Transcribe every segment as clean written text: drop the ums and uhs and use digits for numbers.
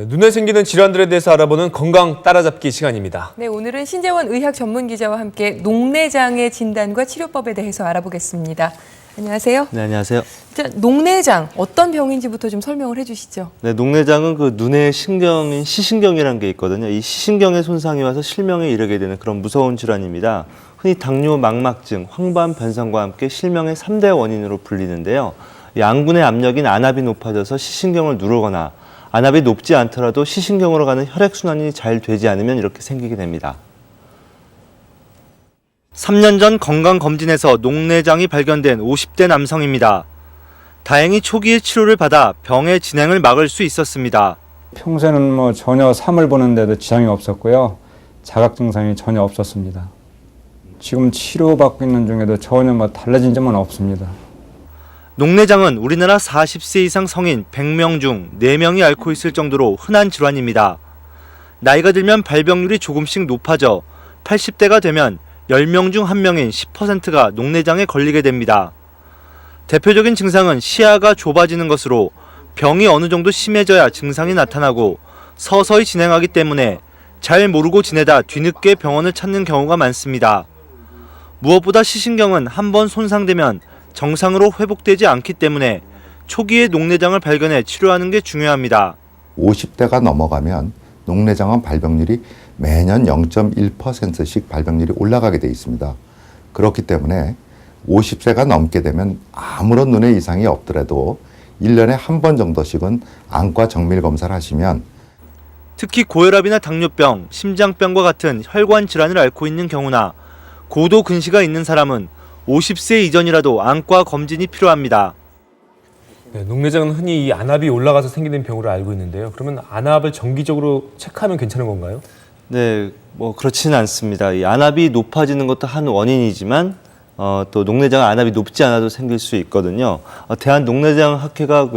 네, 눈에 생기는 질환들에 대해서 알아보는 건강 따라잡기 시간입니다. 네, 오늘은 신재원 의학 전문 기자와 함께 녹내장의 진단과 치료법에 대해서 알아보겠습니다. 안녕하세요. 네, 안녕하세요. 자, 녹내장 어떤 병인지부터 좀 설명을 해주시죠. 네, 녹내장은 그 눈의 신경인 시신경이라는 게 있거든요. 이 시신경에 손상이 와서 실명에 이르게 되는 그런 무서운 질환입니다. 흔히 당뇨, 망막증, 황반 변성과 함께 실명의 3대 원인으로 불리는데요. 이 안군의 압력인 안압이 높아져서 시신경을 누르거나 안압이 높지 않더라도 시신경으로 가는 혈액순환이 잘 되지 않으면 이렇게 생기게 됩니다. 3년 전 건강검진에서 녹내장이 발견된 50대 남성입니다. 다행히 초기에 치료를 받아 병의 진행을 막을 수 있었습니다. 평소에는 전혀 삶을 보는데도 지장이 없었고요. 자각 증상이 전혀 없었습니다. 지금 치료받고 있는 중에도 전혀 달라진 점은 없습니다. 녹내장은 우리나라 40세 이상 성인 100명 중 4명이 앓고 있을 정도로 흔한 질환입니다. 나이가 들면 발병률이 조금씩 높아져 80대가 되면 10명 중 1명인 10%가 녹내장에 걸리게 됩니다. 대표적인 증상은 시야가 좁아지는 것으로 병이 어느 정도 심해져야 증상이 나타나고 서서히 진행하기 때문에 잘 모르고 지내다 뒤늦게 병원을 찾는 경우가 많습니다. 무엇보다 시신경은 한번 손상되면 정상으로 회복되지 않기 때문에 초기에 녹내장을 발견해 치료하는 게 중요합니다. 50대가 넘어가면 녹내장암 발병률이 매년 0.1%씩 발병률이 올라가게 돼 있습니다. 그렇기 때문에 50세가 넘게 되면 아무런 눈에 이상이 없더라도 1년에 한 번 정도씩은 안과 정밀 검사를 하시면 특히 고혈압이나 당뇨병, 심장병과 같은 혈관 질환을 앓고 있는 경우나 고도 근시가 있는 사람은 50세 이전이라도 안과 검진이 필요합니다. 네, 녹내장은 흔히 이 안압이 올라가서 생기는 병으로 알고 있는데요. 그러면 안압을 정기적으로 체크하면 괜찮은 건가요? 네, 그렇지는 않습니다. 이 안압이 높아지는 것도 한 원인이지만 또 녹내장 안압이 높지 않아도 생길 수 있거든요. 대한녹내장학회가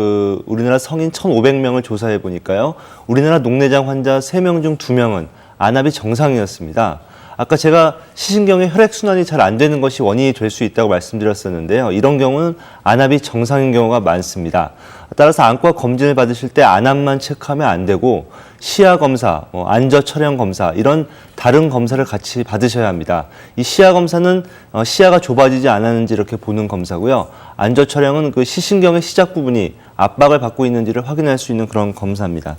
우리나라 성인 1,500명을 조사해 보니까요. 우리나라 녹내장 환자 3명 중 2명은 안압이 정상이었습니다. 아까 제가 시신경의 혈액순환이 잘 안 되는 것이 원인이 될 수 있다고 말씀드렸었는데요. 이런 경우는 안압이 정상인 경우가 많습니다. 따라서 안과 검진을 받으실 때 안압만 체크하면 안 되고 시야 검사, 안저 촬영 검사 이런 다른 검사를 같이 받으셔야 합니다. 이 시야 검사는 시야가 좁아지지 않았는지 이렇게 보는 검사고요. 안저 촬영은 그 시신경의 시작 부분이 압박을 받고 있는지를 확인할 수 있는 그런 검사입니다.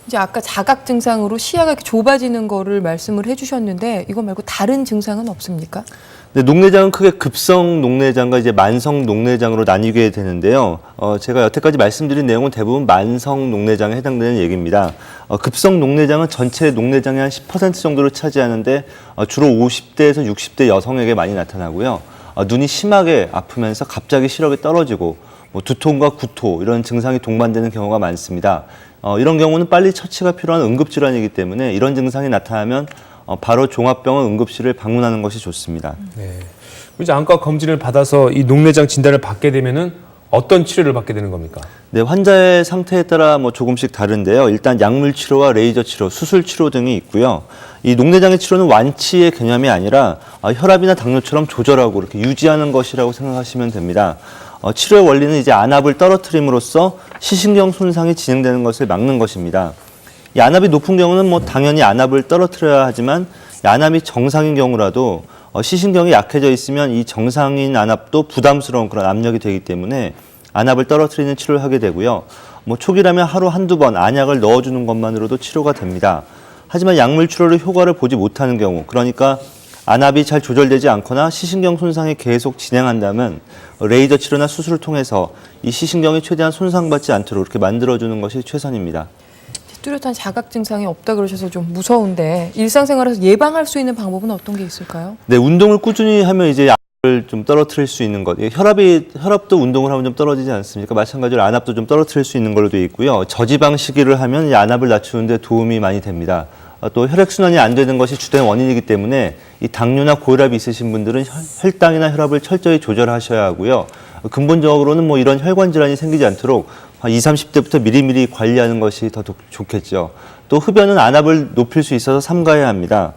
이제 아까 자각 증상으로 시야가 이렇게 좁아지는 거를 말씀을 해주셨는데 이거 말고 다른 증상은 없습니까? 네, 녹내장은 크게 급성 녹내장과 이제 만성 녹내장으로 나뉘게 되는데요. 제가 여태까지 말씀드린 내용은 대부분 만성 녹내장에 해당되는 얘기입니다. 급성 녹내장은 전체 녹내장의 한 10% 정도를 차지하는데 주로 50대에서 60대 여성에게 많이 나타나고요. 눈이 심하게 아프면서 갑자기 시력이 떨어지고 두통과 구토 이런 증상이 동반되는 경우가 많습니다. 이런 경우는 빨리 처치가 필요한 응급질환이기 때문에 이런 증상이 나타나면 바로 종합병원 응급실을 방문하는 것이 좋습니다. 네. 이제 안과 검진을 받아서 이 녹내장 진단을 받게 되면은 어떤 치료를 받게 되는 겁니까? 네, 환자의 상태에 따라 조금씩 다른데요. 일단 약물 치료와 레이저 치료, 수술 치료 등이 있고요. 이 녹내장의 치료는 완치의 개념이 아니라 혈압이나 당뇨처럼 조절하고 이렇게 유지하는 것이라고 생각하시면 됩니다. 치료의 원리는 이제 안압을 떨어뜨림으로써 시신경 손상이 진행되는 것을 막는 것입니다. 이 안압이 높은 경우는 당연히 안압을 떨어뜨려야 하지만 안압이 정상인 경우라도 시신경이 약해져 있으면 이 정상인 안압도 부담스러운 그런 압력이 되기 때문에 안압을 떨어뜨리는 치료를 하게 되고요. 초기라면 하루 한두 번 안약을 넣어주는 것만으로도 치료가 됩니다. 하지만 약물 치료로 효과를 보지 못하는 경우, 그러니까 안압이 잘 조절되지 않거나 시신경 손상이 계속 진행한다면 레이저 치료나 수술을 통해서 이 시신경이 최대한 손상받지 않도록 이렇게 만들어주는 것이 최선입니다. 뚜렷한 자각 증상이 없다 그러셔서 좀 무서운데 일상생활에서 예방할 수 있는 방법은 어떤 게 있을까요? 네, 운동을 꾸준히 하면 이제 안압을 좀 떨어뜨릴 수 있는 것. 혈압도 운동을 하면 좀 떨어지지 않습니까? 마찬가지로 안압도 좀 떨어뜨릴 수 있는 걸로 되어 있고요. 저지방 식이를 하면 이 안압을 낮추는 데 도움이 많이 됩니다. 또 혈액순환이 안 되는 것이 주된 원인이기 때문에 이 당뇨나 고혈압이 있으신 분들은 혈당이나 혈압을 철저히 조절하셔야 하고요. 근본적으로는 이런 혈관 질환이 생기지 않도록 20, 30대부터 미리미리 관리하는 것이 더 좋겠죠. 또 흡연은 안압을 높일 수 있어서 삼가해야 합니다.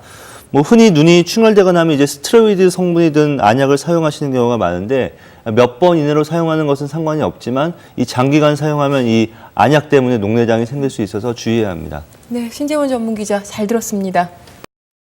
뭐 흔히 눈이 충혈되거나 하면 이제 스테로이드 성분이 든 안약을 사용하시는 경우가 많은데 몇 번 이내로 사용하는 것은 상관이 없지만 이 장기간 사용하면 이 안약 때문에 녹내장이 생길 수 있어서 주의해야 합니다. 네, 신재원 전문 기자 잘 들었습니다.